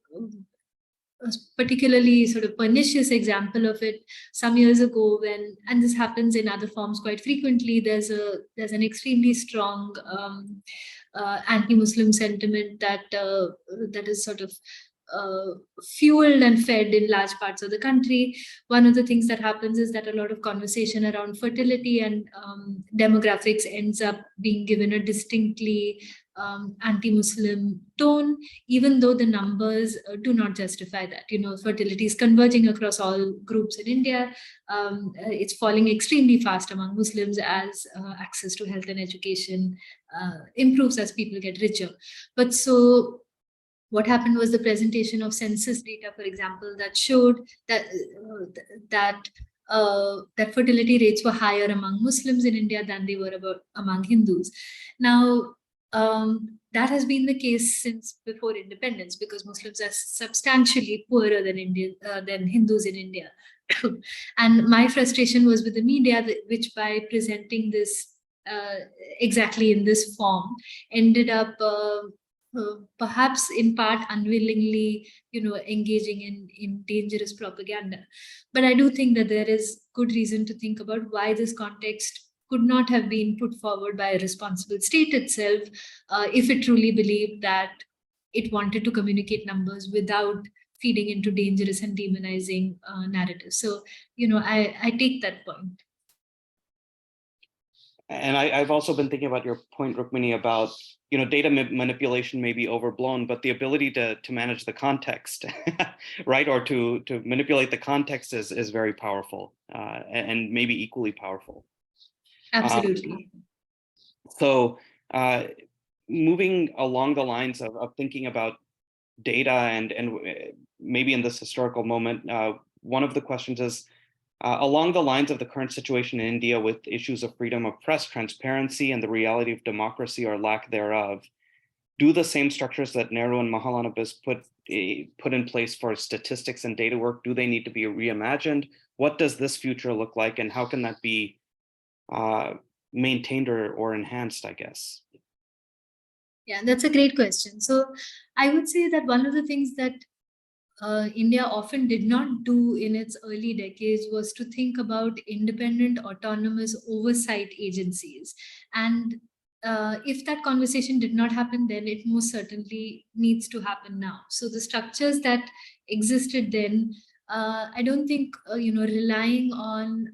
C: particularly sort of pernicious example of it some years ago when, and this happens in other forms quite frequently, there's an extremely strong anti-Muslim sentiment that is sort of fueled and fed in large parts of the country. One of the things that happens is that a lot of conversation around fertility and demographics ends up being given a distinctly anti-Muslim tone, even though the numbers do not justify that. Fertility is converging across all groups in India. It's falling extremely fast among Muslims as access to health and education improves as people get richer. But so what happened was the presentation of census data, for example, that showed that that fertility rates were higher among Muslims in India than they were among Hindus. Now, that has been the case since before independence, because Muslims are substantially poorer than Hindus in India. And my frustration was with the media, which by presenting this exactly in this form ended up perhaps in part unwillingly, engaging in dangerous propaganda. But I do think that there is good reason to think about why this context could not have been put forward by a responsible state itself, if it truly believed that it wanted to communicate numbers without feeding into dangerous and demonizing narratives. So, I take that point.
A: And I've also been thinking about your point, Rukmini, about data manipulation may be overblown, but the ability to manage the context, right, or to manipulate the context is very powerful, and maybe equally powerful.
C: Absolutely.
A: So moving along the lines of thinking about data and maybe in this historical moment, one of the questions is, along the lines of the current situation in India with issues of freedom of press, transparency, and the reality of democracy or lack thereof, do the same structures that Nehru and Mahalanobis put in place for statistics and data work, do they need to be reimagined? What does this future look like, and how can that be maintained or enhanced, I guess?
C: Yeah, that's a great question. So I would say that one of the things that India often did not do in its early decades was to think about independent, autonomous oversight agencies. And if that conversation did not happen then, it most certainly needs to happen now. So the structures that existed then, I don't think, relying on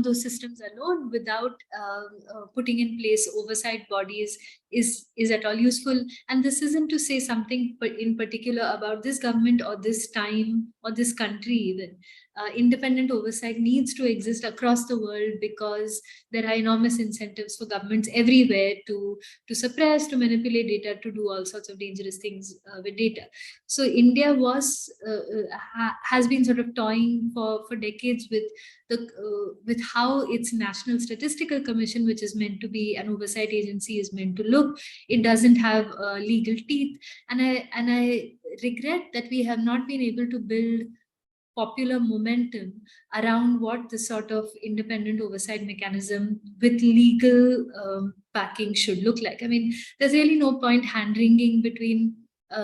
C: those systems alone without putting in place oversight bodies is at all useful. And this isn't to say something in particular about this government or this time or this country even. Independent oversight needs to exist across the world because there are enormous incentives for governments everywhere to suppress, to manipulate data, to do all sorts of dangerous things with data. So India has been sort of toying for decades with how its National Statistical Commission, which is meant to be an oversight agency, is meant to look. It doesn't have legal teeth, and I regret that we have not been able to build popular momentum around what this sort of independent oversight mechanism with legal backing should look like. I mean, there's really no point hand-wringing between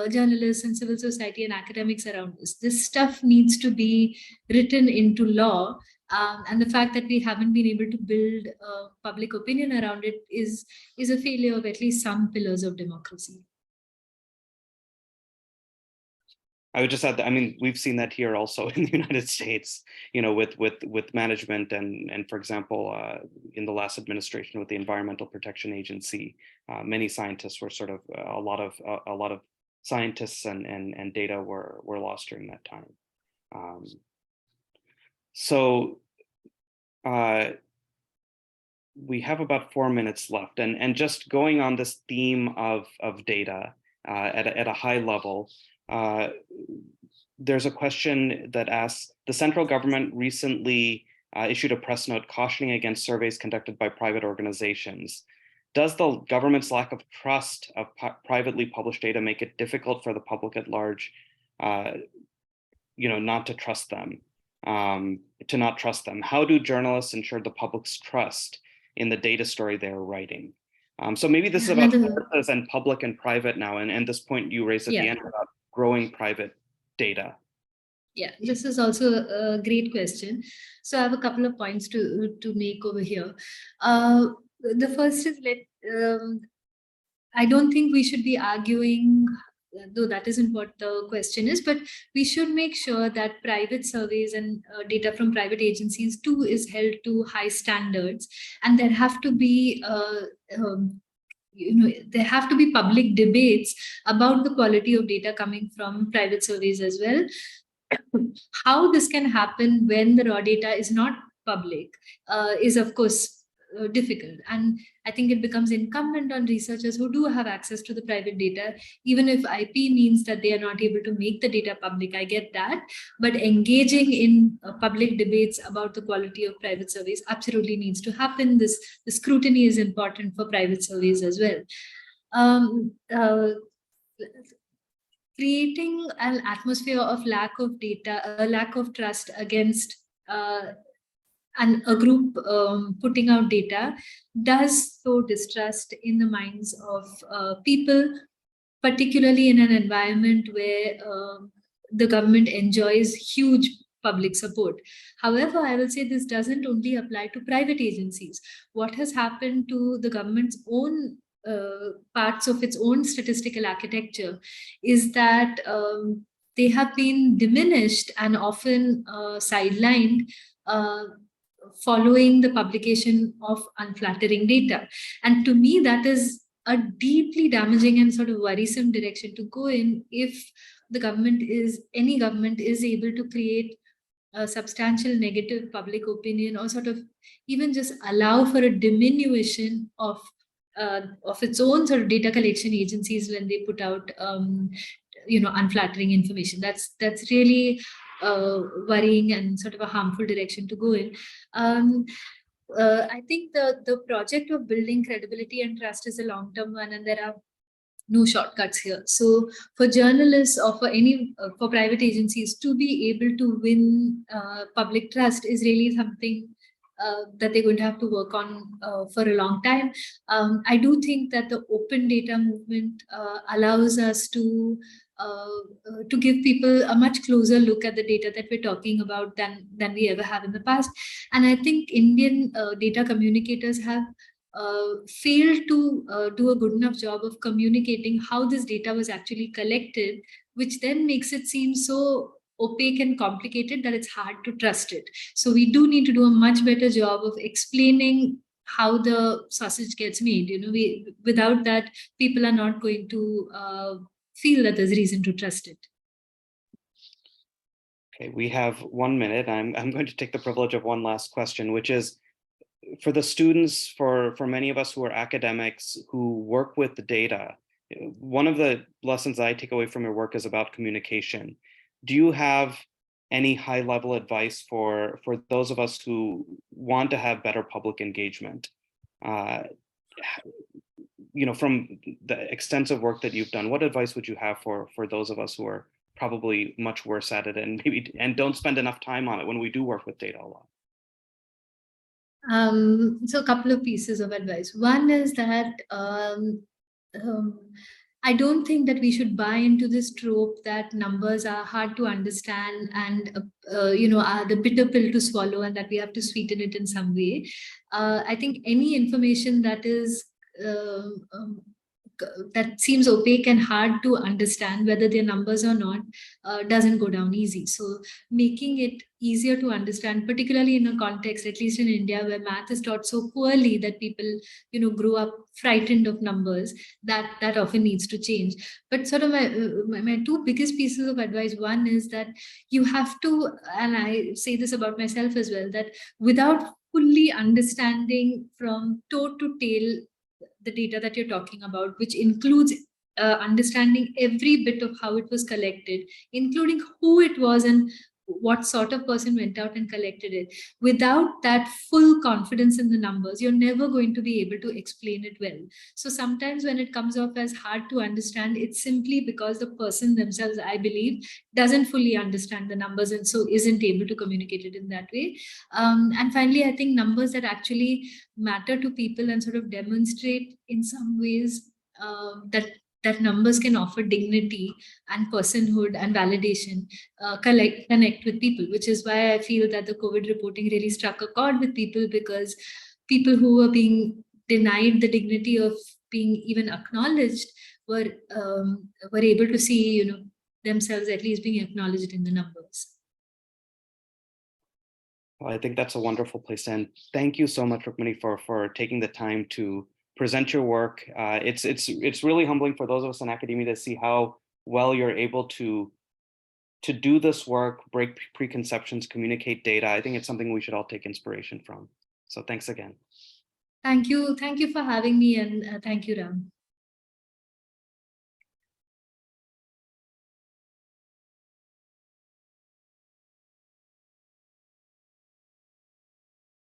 C: journalists and civil society and academics around this. This stuff needs to be written into law. And the fact that we haven't been able to build public opinion around it is a failure of at least some pillars of democracy.
A: I would just add that, I mean, we've seen that here also in the United States, with management and for example, in the last administration with the Environmental Protection Agency, many scientists were sort of a lot of scientists and data were lost during that time. So we have about 4 minutes left, and just going on this theme of data at a high level. There's a question that asks, the central government recently issued a press note cautioning against surveys conducted by private organizations. Does the government's lack of trust of privately published data make it difficult for the public at large, not to trust them, How do journalists ensure the public's trust in the data story they're writing? So maybe this is about sources and public and private now, and this point you raised at the end about growing private data.
C: Yeah, this is also a great question. So I have a couple of points to make over here. The first is I don't think we should be arguing, though that isn't what the question is, but we should make sure that private surveys and data from private agencies too is held to high standards, and there have to be there have to be public debates about the quality of data coming from private surveys as well. How this can happen when the raw data is not public is of course difficult, and I think it becomes incumbent on researchers who do have access to the private data, even if IP means that they are not able to make the data public. I get that, but engaging in public debates about the quality of private surveys absolutely needs to happen. The scrutiny is important for private surveys as well. Creating an atmosphere of lack of data, a lack of trust against and a group putting out data does sow distrust in the minds of people, particularly in an environment where the government enjoys huge public support. However, I will say this doesn't only apply to private agencies. What has happened to the government's own parts of its own statistical architecture is that they have been diminished and often sidelined following the publication of unflattering data. And to me, that is a deeply damaging and sort of worrisome direction to go in if any government is able to create a substantial negative public opinion, or sort of even just allow for a diminution of its own sort of data collection agencies when they put out unflattering information. That's really worrying and sort of a harmful direction to go in. I think the project of building credibility and trust is a long-term one, and there are no shortcuts here. So for journalists or for private agencies to be able to win public trust is really something that they're going to have to work on for a long time. I do think that the open data movement allows us to give people a much closer look at the data that we're talking about than we ever have in the past. And I think Indian data communicators have failed to do a good enough job of communicating how this data was actually collected, which then makes it seem so opaque and complicated that it's hard to trust it. So we do need to do a much better job of explaining how the sausage gets made. Without that, people are not going to feel that there's reason to trust it.
A: Okay, we have 1 minute. I'm going to take the privilege of one last question, which is for the students, for many of us who are academics who work with the data. One of the lessons I take away from your work is about communication. Do you have any high-level advice for those of us who want to have better public engagement? From the extensive work that you've done, what advice would you have for those of us who are probably much worse at it and don't spend enough time on it when we do work with data a lot?
C: So a couple of pieces of advice. One is that I don't think that we should buy into this trope that numbers are hard to understand and are the bitter pill to swallow, and that we have to sweeten it in some way. I think any information that is that seems opaque and hard to understand, whether they're numbers or not, doesn't go down easy. So making it easier to understand, particularly in a context, at least in India, where math is taught so poorly that people, grow up frightened of numbers, that often needs to change. But sort of my two biggest pieces of advice, one is that you have to, and I say this about myself as well, that without fully understanding from toe to tail the data that you're talking about, which includes understanding every bit of how it was collected, including who it was and what sort of person went out and collected it. Without that full confidence in the numbers, you're never going to be able to explain it well. So sometimes when it comes off as hard to understand, it's simply because the person themselves, I believe, doesn't fully understand the numbers and so isn't able to communicate it in that way. And finally, I think numbers that actually matter to people and sort of demonstrate in some ways that numbers can offer dignity and personhood and validation, connect with people, which is why I feel that the COVID reporting really struck a chord with people, because people who were being denied the dignity of being even acknowledged were able to see, themselves at least being acknowledged in the numbers.
A: Well, I think that's a wonderful place to end. Thank you so much, Rukmini, for taking the time to present your work. It's really humbling for those of us in academia to see how well you're able to do this work, break preconceptions, communicate data. I think it's something we should all take inspiration from. So thanks again.
C: Thank you for having me, and thank you, Ram.